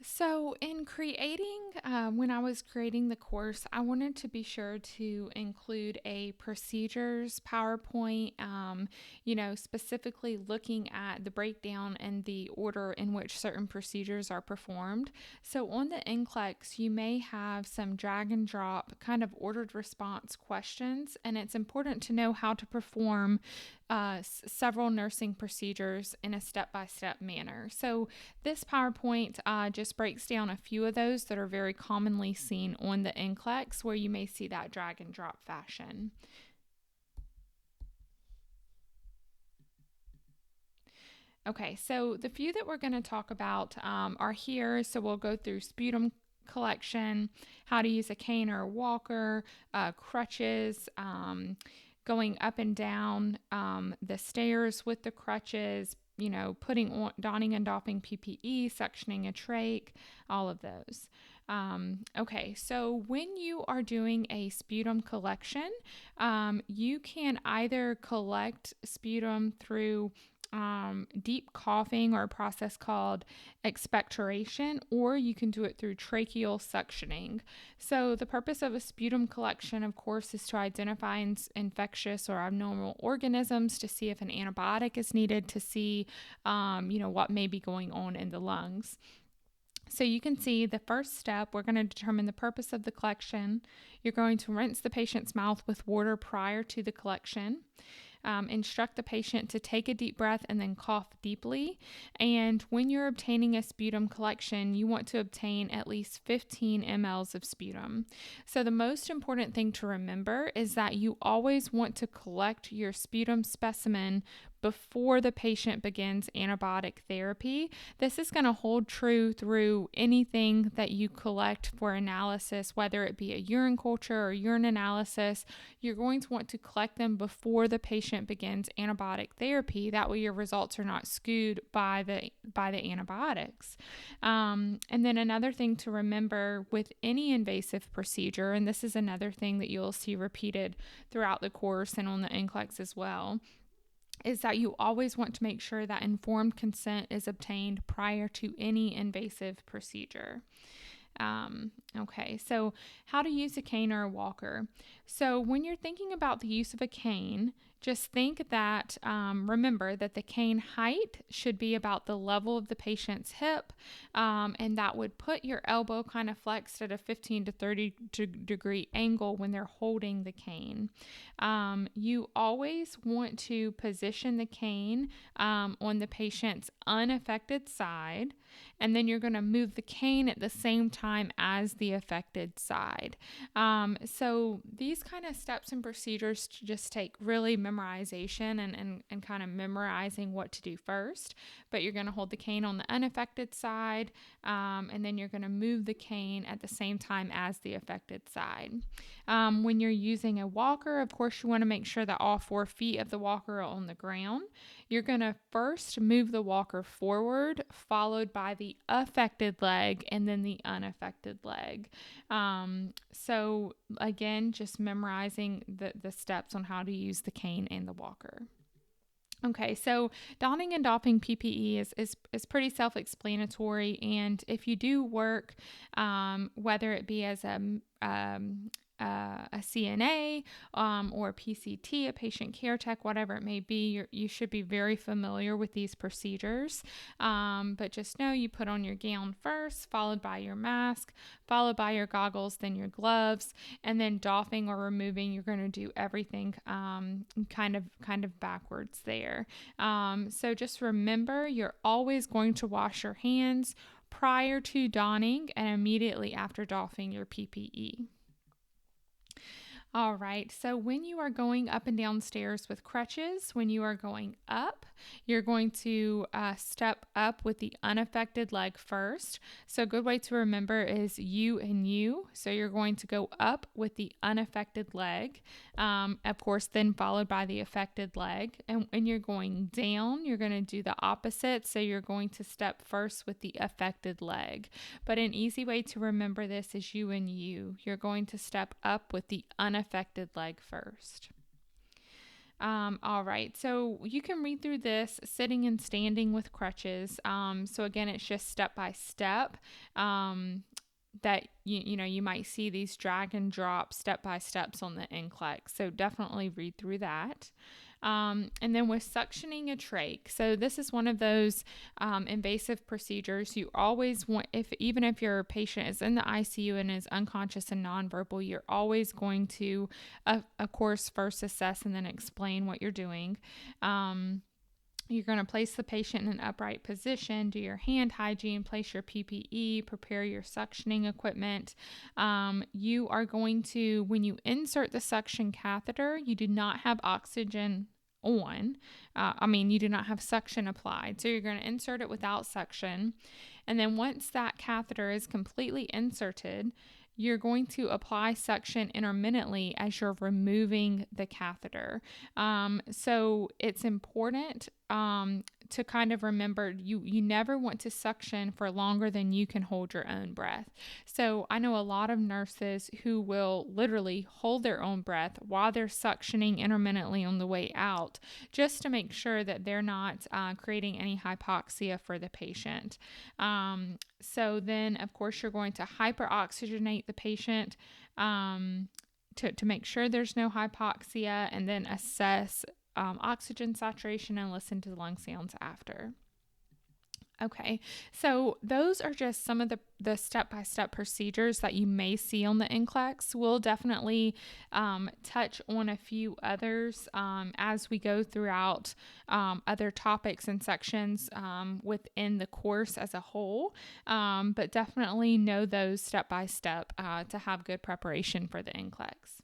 So, in when I was creating the course, I wanted to be sure to include a procedures PowerPoint, specifically looking at the breakdown and the order in which certain procedures are performed. So, on the NCLEX, you may have some drag and drop kind of ordered response questions, and it's important to know how to perform several nursing procedures in a step by step manner. So, this PowerPoint just breaks down a few of those that are very commonly seen on the NCLEX, where you may see that drag and drop fashion. Okay, so the few that we're going to talk about are here. So we'll go through sputum collection, how to use a cane or a walker, crutches, going up and down the stairs with the crutches, donning and doffing PPE, sectioning a trach, all of those. Okay, so when you are doing a sputum collection, you can either collect sputum through deep coughing or a process called expectoration, or you can do it through tracheal suctioning. So, the purpose of a sputum collection, of course, is to identify infectious or abnormal organisms, to see if an antibiotic is needed, to see, what may be going on in the lungs. So you can see the first step, we're going to determine the purpose of the collection. You're going to rinse the patient's mouth with water prior to the collection. Instruct the patient to take a deep breath and then cough deeply. And when you're obtaining a sputum collection, you want to obtain at least 15 mLs of sputum. So the most important thing to remember is that you always want to collect your sputum specimen before the patient begins antibiotic therapy. This is going to hold true through anything that you collect for analysis, whether it be a urine culture or urine analysis. You're going to want to collect them before the patient begins antibiotic therapy. That way your results are not skewed by the antibiotics. And then another thing to remember with any invasive procedure, and this is another thing that you'll see repeated throughout the course and on the NCLEX as well, is that you always want to make sure that informed consent is obtained prior to any invasive procedure. Okay, so how to use a cane or a walker. So when you're thinking about the use of a cane, just think that, remember that the cane height should be about the level of the patient's hip, and that would put your elbow kind of flexed at a 15 to 30 degree angle when they're holding the cane. You always want to position the cane on the patient's unaffected side, and then you're going to move the cane at the same time as the affected side. So these kind of steps and procedures just take really memorization and kind of memorizing what to do first. But you're going to hold the cane on the unaffected side, and then you're going to move the cane at the same time as the affected side. When you're using a walker, of course, you want to make sure that all 4 feet of the walker are on the ground. You're going to first move the walker forward, followed by the affected leg, and then the unaffected leg. So again, just memorizing the steps on how to use the cane and the walker. Okay, so donning and doffing PPE is pretty self-explanatory, and if you do work, whether it be as a CNA or a PCT, a patient care tech, whatever it may be, you should be very familiar with these procedures. But just know you put on your gown first, followed by your mask, followed by your goggles, then your gloves, and then doffing or removing. You're going to do everything kind of backwards there. So just remember, you're always going to wash your hands prior to donning and immediately after doffing your PPE. All right, so when you are going up and down stairs with crutches, when you are going up, you're going to step up with the unaffected leg first. So a good way to remember is U and U. So you're going to go up with the unaffected leg, of course, then followed by the affected leg. And when you're going down, you're going to do the opposite. So you're going to step first with the affected leg. But an easy way to remember this is U and U. You're going to step up with the unaffected leg first. All right. So you can read through this sitting and standing with crutches. So again, it's just step by step. That you might see these drag and drop step by steps on the NCLEX. So definitely read through that. And then with suctioning a trach, so this is one of those invasive procedures you always want. Even if your patient is in the ICU and is unconscious and nonverbal, you're always going to, of course, first assess and then explain what you're doing. You're going to place the patient in an upright position, do your hand hygiene, place your PPE, prepare your suctioning equipment. You are going to, when you insert the suction catheter, you do not have oxygen on. You do not have suction applied. So you're going to insert it without suction. And then once that catheter is completely inserted, you're going to apply suction intermittently as you're removing the catheter. So it's important to kind of remember you never want to suction for longer than you can hold your own breath. So I know a lot of nurses who will literally hold their own breath while they're suctioning intermittently on the way out, just to make sure that they're not creating any hypoxia for the patient. So then, of course, you're going to hyperoxygenate the patient to make sure there's no hypoxia, and then assess oxygen saturation and listen to the lung sounds after. Okay, so those are just some of the step-by-step procedures that you may see on the NCLEX. We'll definitely touch on a few others as we go throughout other topics and sections within the course as a whole, but definitely know those step-by-step to have good preparation for the NCLEX.